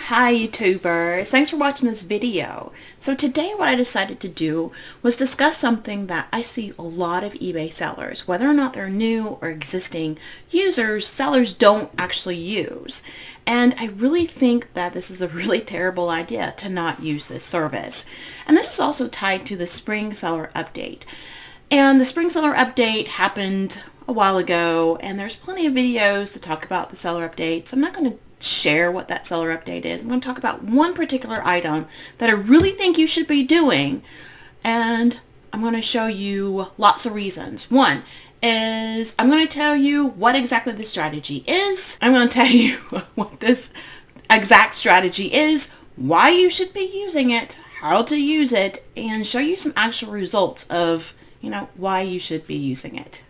Hi YouTubers, thanks for watching this video. So today what I decided to do was discuss something that I see a lot of eBay sellers, whether or not they're new or existing users, sellers don't actually use. And I really think that this is a really terrible idea to not use this service. And this is also tied to the spring seller update. And the spring seller update happened a while ago, and there's plenty of videos to talk about the seller update, so I'm not going to share what that seller update is. I'm going to talk about one particular item that I really think you should be doing, and I'm going to show you lots of reasons. One is I'm going to tell you what exactly the strategy is. I'm going to tell you what this exact strategy is, why you should be using it, how to use it, and show you some actual results of, why you should be using it.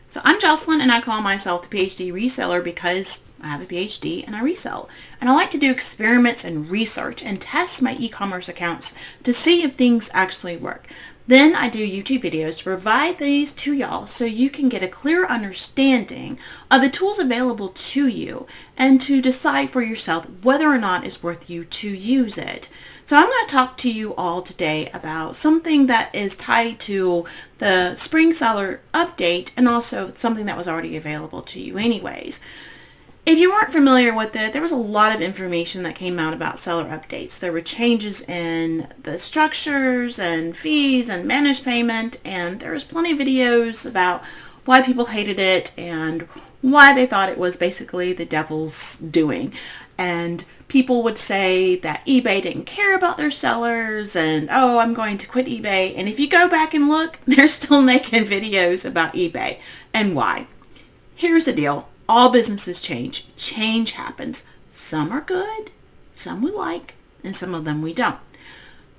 So I'm Jocelyn, and I call myself the PhD reseller because I have a PhD and I resell. And I like to do experiments and research and test my e-commerce accounts to see if things actually work. Then I do YouTube videos to provide these to y'all so you can get a clear understanding of the tools available to you and to decide for yourself whether or not it's worth you to use it. So I'm going to talk to you all today about something that is tied to the spring seller update and also something that was already available to you anyways. If you weren't familiar with it, there was a lot of information that came out about seller updates. There were changes in the structures and fees and managed payment, and there was plenty of videos about why people hated it and why they thought it was basically the devil's doing. And people would say that eBay didn't care about their sellers and, oh, I'm going to quit eBay. And if you go back and look, they're still making videos about eBay and why. Here's the deal. All businesses change. Change happens. Some are good, some we like, and some of them we don't.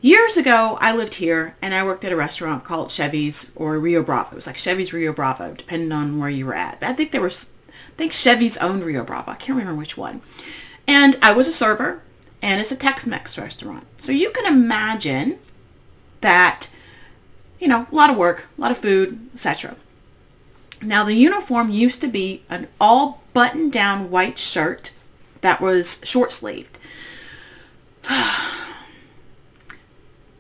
Years ago, I lived here and I worked at a restaurant called Chevy's or Rio Bravo. It was like Chevy's Rio Bravo, depending on where you were at. I think Chevy's owned Rio Bravo. I can't remember which one. And I was a server, and it's a Tex-Mex restaurant. So you can imagine that, a lot of work, a lot of food, etc. Now, the uniform used to be an all button-down white shirt that was short-sleeved.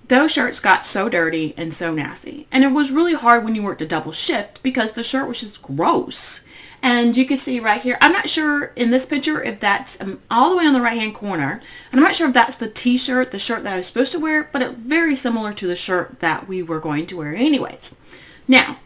Those shirts got so dirty and so nasty. And it was really hard when you worked a double shift because the shirt was just gross. And you can see right here, I'm not sure in this picture if that's all the way on the right-hand corner. And I'm not sure if that's the t-shirt, the shirt that I was supposed to wear, but it's very similar to the shirt that we were going to wear anyways. Now,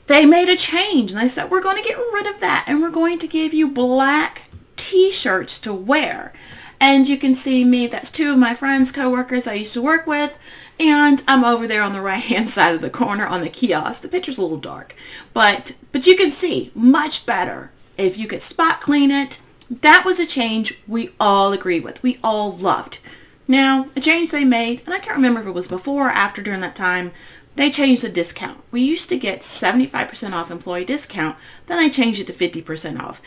they made a change and they said, we're going to get rid of that and we're going to give you black t-shirts to wear. And you can see me, that's two of my friends, co-workers I used to work with, and I'm over there on the right-hand side of the corner on the kiosk. The picture's a little dark, but you can see much better if you could spot clean it. That was a change we all agreed with, we all loved. Now, a change they made, and I can't remember if it was before or after during that time, they changed the discount. We used to get 75% off employee discount, then they changed it to 50% off.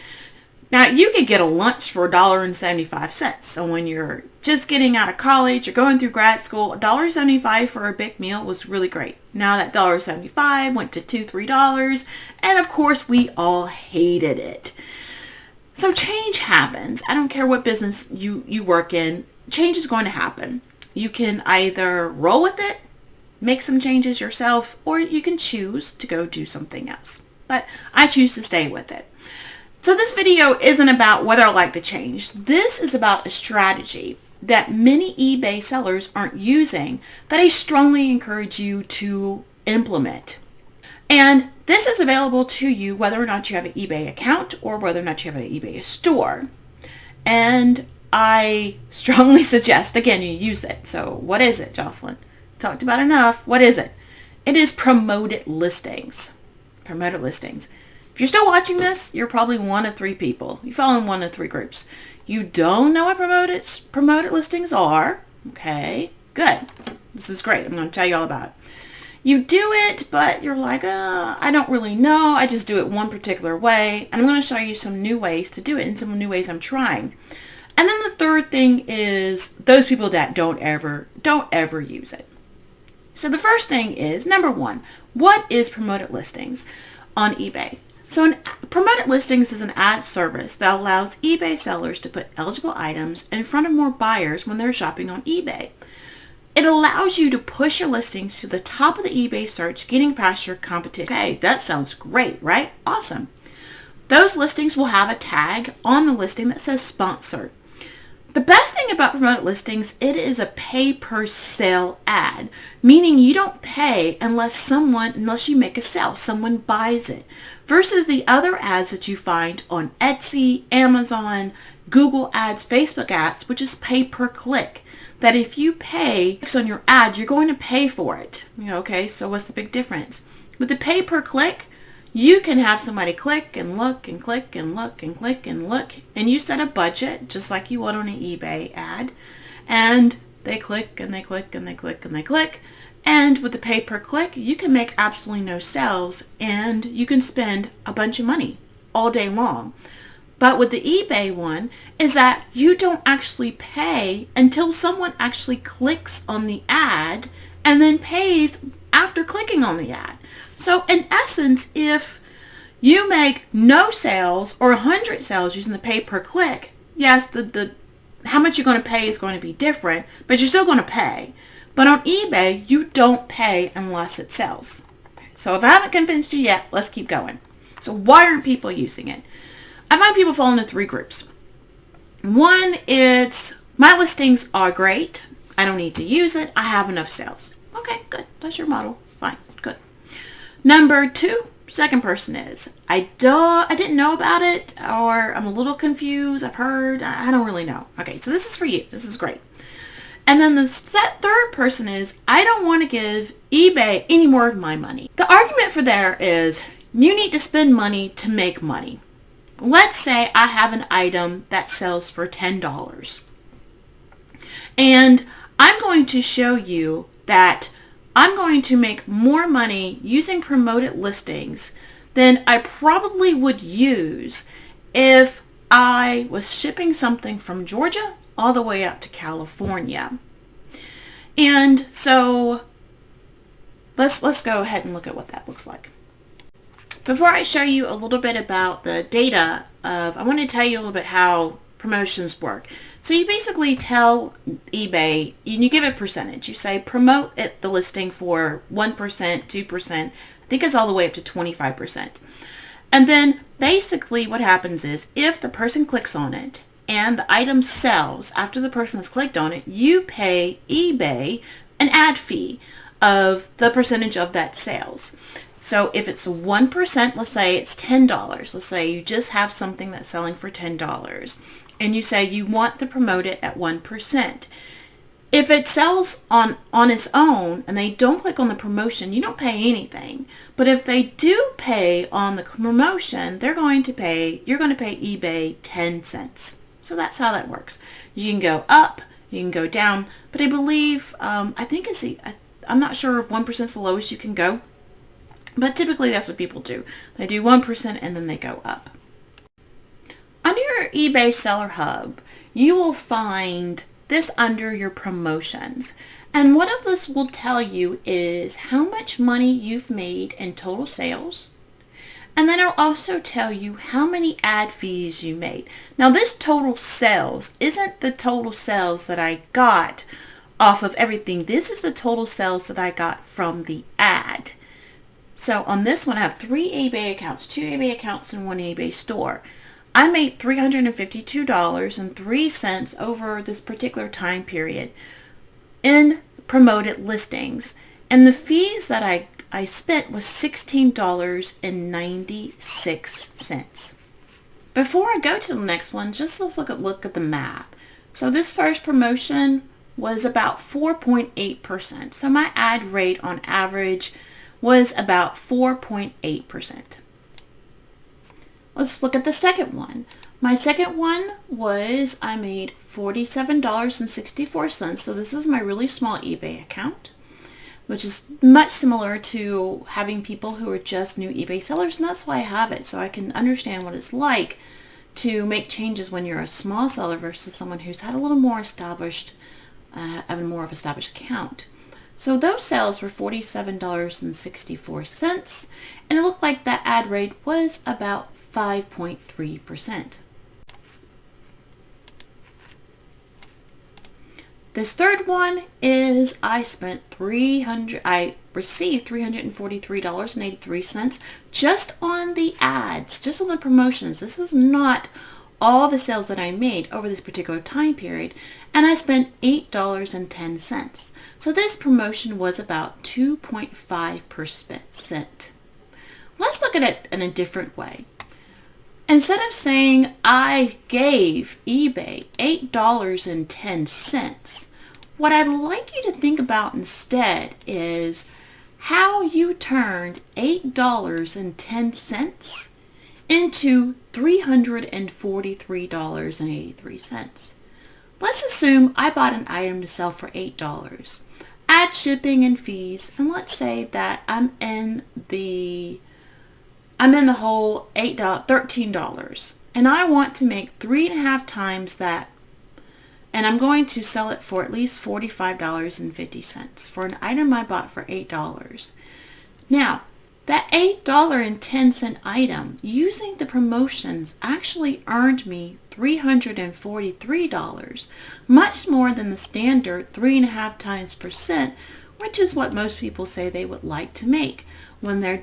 Now, you could get a lunch for $1.75. So when you're just getting out of college or going through grad school, $1.75 for a big meal was really great. Now that $1.75 went to $2, $3, and of course we all hated it. So change happens. I don't care what business you work in, change is going to happen. You can either roll with it, make some changes yourself, or you can choose to go do something else. But I choose to stay with it. So this video isn't about whether I like the change. This is about a strategy that many eBay sellers aren't using that I strongly encourage you to implement. And this is available to you whether or not you have an eBay account or whether or not you have an eBay store. And I strongly suggest, again, you use it. So what is it, Jocelyn? Talked about enough. What is it? It is promoted listings. Promoted listings. If you're still watching this, you're probably one of three people. You fall in one of three groups. You don't know what promoted listings are. Okay, good. This is great. I'm going to tell you all about it. You do it, but you're like, I don't really know. I just do it one particular way. And I'm going to show you some new ways to do it and some new ways I'm trying. And then the third thing is those people that don't ever use it. So the first thing is, number one, what is promoted listings on eBay? So promoted listings is an ad service that allows eBay sellers to put eligible items in front of more buyers when they're shopping on eBay. It allows you to push your listings to the top of the eBay search, getting past your competition. Okay, that sounds great, right? Awesome. Those listings will have a tag on the listing that says sponsored. The best thing about promoted listings, it is a pay per sale ad, meaning you don't pay unless you make a sale, someone buys it, versus the other ads that you find on Etsy, Amazon, Google ads, Facebook ads, which is pay per click. That if you pay on your ad, you're going to pay for it. Okay, so what's the big difference? With the pay per click, you can have somebody click and look and click and look and click and look, and you set a budget just like you would on an eBay ad, and they click and they click and they click and they click, and with the pay per click, you can make absolutely no sales, and you can spend a bunch of money all day long. But with the eBay one is that you don't actually pay until someone actually clicks on the ad and then pays after clicking on the ad. So in essence, if you make no sales or 100 sales using the pay per click, yes, the how much you're going to pay is going to be different, but you're still going to pay. But on eBay, you don't pay unless it sells. So if I haven't convinced you yet, let's keep going. So why aren't people using it? I find people fall into three groups. One, it's my listings are great. I don't need to use it. I have enough sales. Okay, good. That's your model. Fine, good. Number two, second person is, I didn't know about it, or I'm a little confused. I've heard, I don't really know. Okay, so this is for you. This is great. And then the third person is, I don't want to give eBay any more of my money. The argument for there is, you need to spend money to make money. Let's say I have an item that sells for $10. And I'm going to show you that I'm going to make more money using promoted listings than I probably would use if I was shipping something from Georgia all the way out to California. And so let's go ahead and look at what that looks like. Before I show you a little bit about the data I want to tell you a little bit how promotions work. So you basically tell eBay, and you give a percentage. You say promote the listing for 1%, 2%, I think it's all the way up to 25%. And then basically what happens is if the person clicks on it and the item sells after the person has clicked on it, you pay eBay an ad fee of the percentage of that sales. So if it's 1%, let's say it's $10. Let's say you just have something that's selling for $10 and you say you want to promote it at 1%. If it sells on its own and they don't click on the promotion, you don't pay anything. But if they do pay on the promotion, you're going to pay eBay 10 cents. So that's how that works. You can go up, you can go down, but I believe, I'm not sure if 1% is the lowest you can go. But typically that's what people do. They do 1% and then they go up. Under your eBay Seller Hub, you will find this under your promotions. And what of this will tell you is how much money you've made in total sales. And then it'll also tell you how many ad fees you made. Now this total sales isn't the total sales that I got off of everything. This is the total sales that I got from the ad. So on this one, I have 3 eBay accounts, 2 eBay accounts, and 1 eBay store. I made $352.03 over this particular time period in promoted listings. And the fees that I spent was $16.96. Before I go to the next one, just let's look at the math. So this first promotion was about 4.8%. So my ad rate on average was about 4.8%. Let's look at the second one. My second one was I made $47.64. So this is my really small eBay account. which is much similar to having people who are just new eBay sellers. And that's why I have it, so I can understand what it's like to make changes when you're a small seller versus someone who's had a little more established, having more of an established account. So those sales were $47.64, and it looked like that ad rate was about 5.3%. This third one is I received $343.83 just on the ads, just on the promotions. This is not all the sales that I made over this particular time period, and I spent $8.10. So this promotion was about 2.5%. Let's look at it in a different way. Instead of saying I gave eBay $8.10, what I'd like you to think about instead is how you turned $8.10 into $343.83. Let's assume I bought an item to sell for $8. Add shipping and fees, and let's say that I'm in the whole $13, and I want to make 3.5 times that, and I'm going to sell it for at least $45.50 for an item I bought for $8. Now, that $8.10 item using the promotions actually earned me $343, much more than the standard 3.5 times percent, which is what most people say they would like to make when they're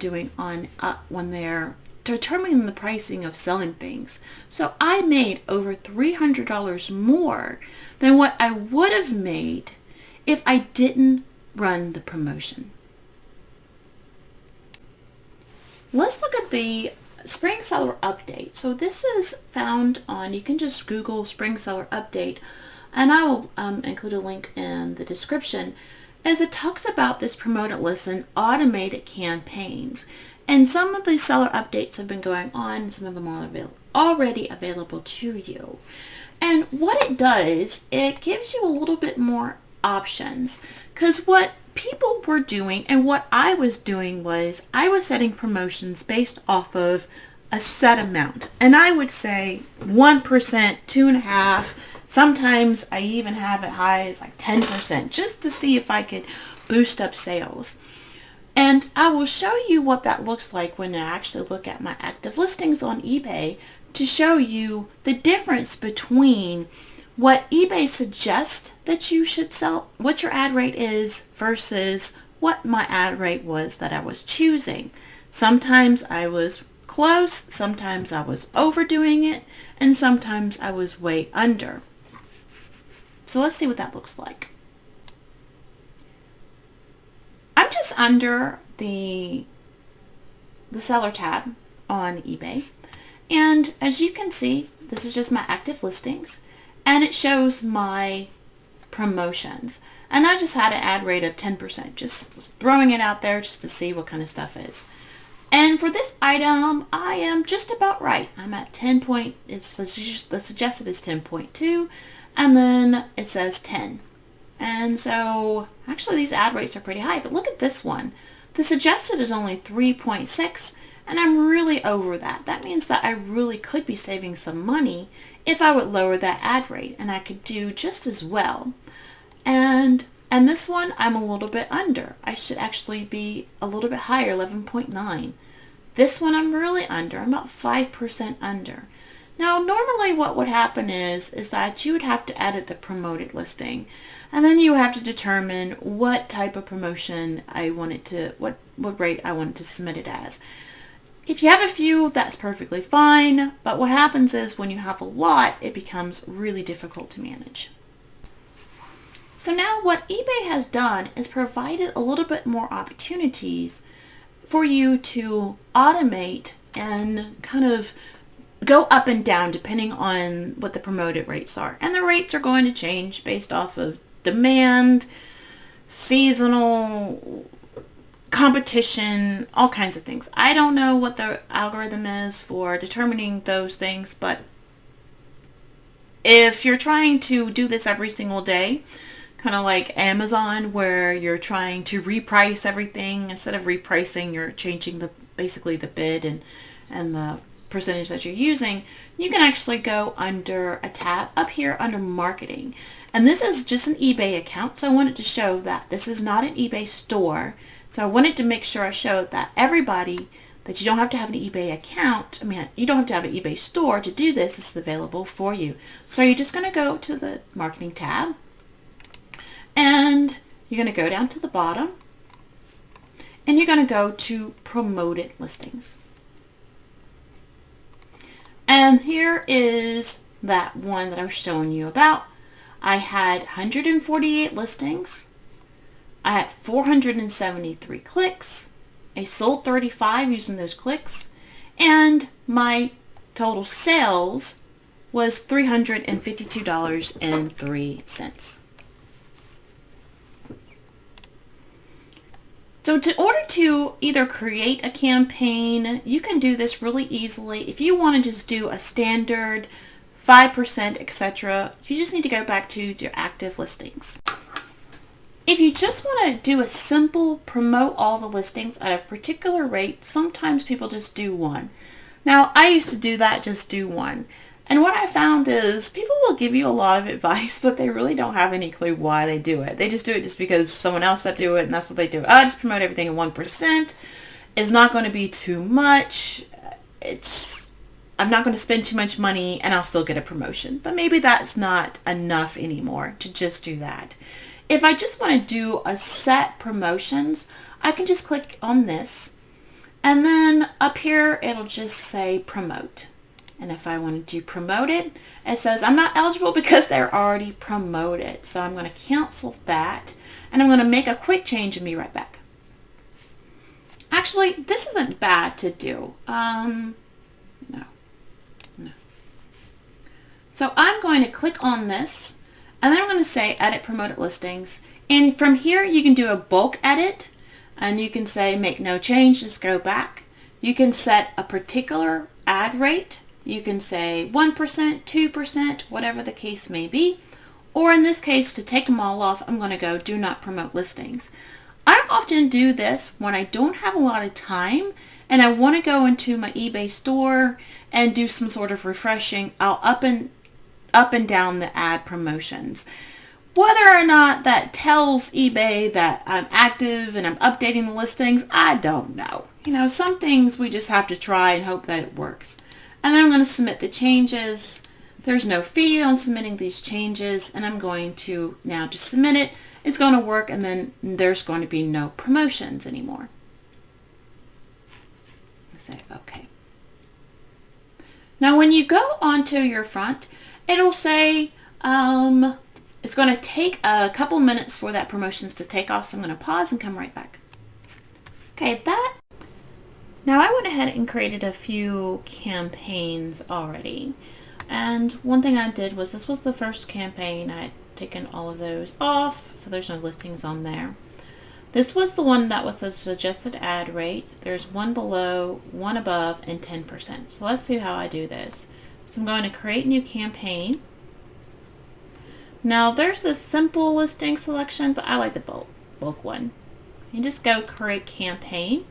when they're determining the pricing of selling things. So I made over $300 more than what I would have made if I didn't run the promotion. Let's look at the Spring Seller Update. So this is found on, you can just Google Spring Seller Update, and I will include a link in the description, as it talks about this promoted list and automated campaigns. And some of these seller updates have been going on, and some of them are already available to you. And what it does, it gives you a little bit more options, because what people were doing and what I was doing was I was setting promotions based off of a set amount, and I would say 1%, 2.5%. Sometimes I even have it high as like 10%, just to see if I could boost up sales. And I will show you what that looks like when I actually look at my active listings on eBay, to show you the difference between what eBay suggests that you should sell, what your ad rate is, versus what my ad rate was that I was choosing. Sometimes I was close, sometimes I was overdoing it, and sometimes I was way under. So let's see what that looks like. I'm just under the seller tab on eBay, and as you can see, this is just my active listings, and it shows my promotions. And I just had an ad rate of 10%, just was throwing it out there just to see what kind of stuff is. And for this item, I am just about right. I'm at 10 point, the suggested is 10.2, and then it says 10. And so actually these ad rates are pretty high, but look at this one. The suggested is only 3.6, and I'm really over that. That means that I really could be saving some money if I would lower that ad rate, and I could do just as well. And this one I'm a little bit under. I should actually be a little bit higher, 11.9. This one I'm really under. I'm about 5% under. Now normally what would happen is that you would have to edit the promoted listing, and then you have to determine what type of promotion I want it to, what rate I want it to submit it as. If you have a few, that's perfectly fine, but what happens is when you have a lot, it becomes really difficult to manage. So now what eBay has done is provided a little bit more opportunities for you to automate and kind of go up and down depending on what the promoted rates are. And the rates are going to change based off of demand, seasonal, competition, all kinds of things. I don't know what the algorithm is for determining those things, but if you're trying to do this every single day, kind of like Amazon, where you're trying to reprice everything. Instead of repricing, you're changing basically the bid and the percentage that you're using. You can actually go under a tab up here under marketing. And this is just an eBay account, so I wanted to show that this is not an eBay store. So I wanted to make sure I showed that everybody, that you don't have to have an eBay account. I mean, you don't have to have an eBay store to do this. This is available for you. So you're just going to go to the marketing tab, and you're going to go down to the bottom, and you're going to go to promoted listings. And here is that one that I was showing you about. I had 148 listings. I had 473 clicks. I sold 35 using those clicks. And my total sales was $352.03. So in order to either create a campaign, you can do this really easily. If you want to just do a standard 5%, etc., you just need to go back to your active listings. If you just want to do a simple promote all the listings at a particular rate, sometimes people just do one. Now, I used to do that, just do one. And what I found is people will give you a lot of advice, but they really don't have any clue why they do it. They just do it just because someone else said do it, and that's what they do. I just promote everything at 1%. It's not going to be too much. I'm not going to spend too much money, and I'll still get a promotion. But maybe that's not enough anymore to just do that. If I just want to do a set promotions, I can just click on this, and then up here it'll just say promote. And if I wanted to promote it, it says I'm not eligible because they're already promoted. So I'm going to cancel that, and I'm going to make a quick change and be right back. Actually, this isn't bad to do. No. So I'm going to click on this, and then I'm going to say edit promoted listings. And from here you can do a bulk edit, and you can say make no change, just go back. You can set a particular ad rate. You can say 1%, 2%, whatever the case may be. Or in this case, to take them all off, I'm going to go do not promote listings. I often do this when I don't have a lot of time and I want to go into my eBay store and do some sort of refreshing. I'll up and down the ad promotions. Whether or not that tells eBay that I'm active and I'm updating the listings, I don't know. You know, some things we just have to try and hope that it works. And then I'm going to submit the changes. There's no fee on submitting these changes, and I'm going to now just submit it. It's going to work, and then there's going to be no promotions anymore. I say okay. Now when you go onto your front, it'll say it's going to take a couple minutes for that promotions to take off, so I'm going to pause and come right back. Okay, now I went ahead and created a few campaigns already. And one thing I did was, this was the first campaign. I had taken all of those off, so there's no listings on there. This was the one that was a suggested ad rate. There's one below, one above, and 10%. So let's see how I do this. So I'm going to create new campaign. Now there's this simple listing selection, but I like the bulk one. You just go create campaign.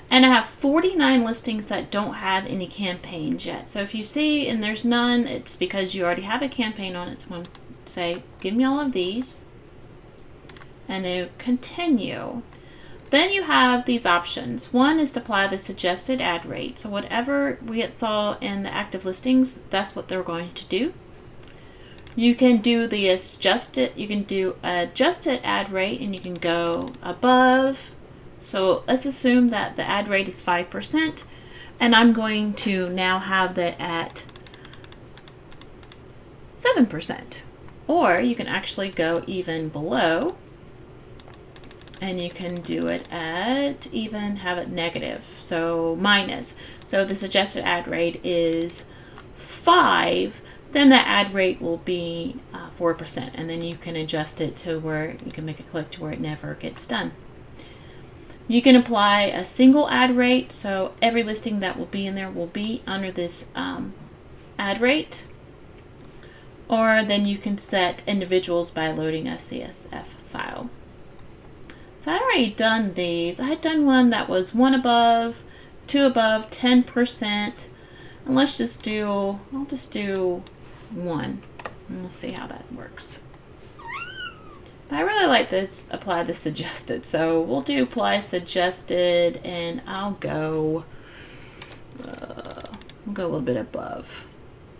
And I have 49 listings that don't have any campaigns yet. So if you see and there's none, it's because you already have a campaign on it. So I'm going to say, give me all of these. And then continue. Then you have these options. One is to apply the suggested ad rate. So whatever we saw in the active listings, that's what they're going to do. You can do the adjusted ad rate, and you can go above. So let's assume that the ad rate is 5%, and I'm going to now have that at 7%. Or you can actually go even below, and you can do it at even have it negative, so minus. So the suggested ad rate is 5, then the ad rate will be 4%, and then you can adjust it to where you can make a click to where it never gets done. You can apply a single ad rate, so every listing that will be in there will be under this ad rate. or then you can set individuals by loading a CSV file. So I'd already done these. I had done one that was 1 above, 2 above, 10%. And let's just do, I'll just do 1. And we'll see how that works. But I really like this, apply the suggested. So we'll do apply suggested, and I'll go a little bit above.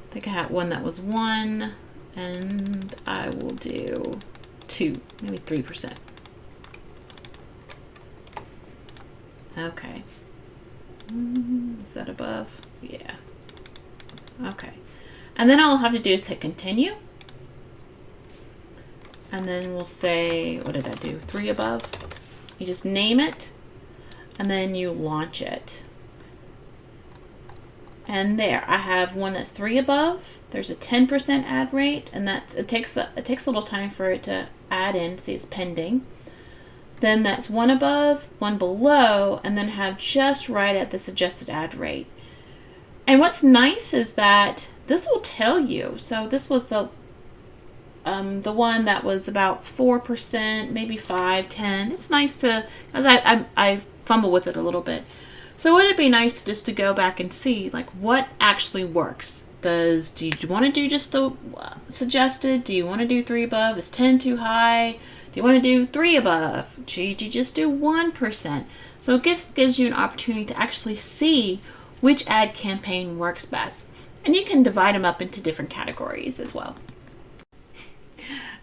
I think I had one that was 1, and I will do 2, maybe 3%. Okay. Is that above? Yeah. Okay. And then all I'll have to do is hit continue. And then we'll say, what did I do? 3 above. You just name it, and then you launch it. And there, I have one that's 3 above. There's a 10% add rate, and it takes a little time for it to add in. See, it's pending. Then that's 1 above, 1 below, and then have just right at the suggested add rate. And what's nice is that this will tell you. So this was the one that was about 4%, maybe 5, 10. It's nice to, because I fumble with it a little bit. So would it be nice just to go back and see like what actually works? Do you want to do just the suggested? Do you want to do 3 above? Is 10 too high? Do you want to do 3 above? Should you just do 1%? So it gives you an opportunity to actually see which ad campaign works best. And you can divide them up into different categories as well.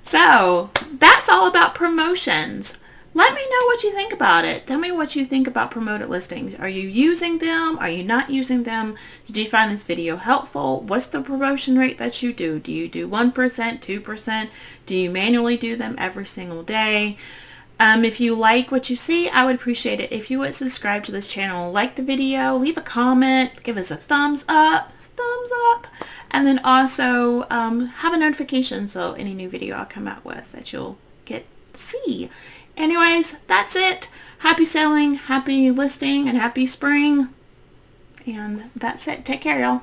So that's all about promotions. Let me know what you think about it. Tell me what you think about promoted listings. Are you using them? Are you not using them? Did you find this video helpful? What's the promotion rate that you do? Do you do 1%, 2%? Do you manually do them every single day? If you like what you see, I would appreciate it if you would subscribe to this channel, like the video, leave a comment, give us a thumbs up, and then also have a notification so any new video I'll come out with that you'll get to see. Anyways, that's it. Happy selling, happy listing, and happy spring. And that's it. Take care, y'all.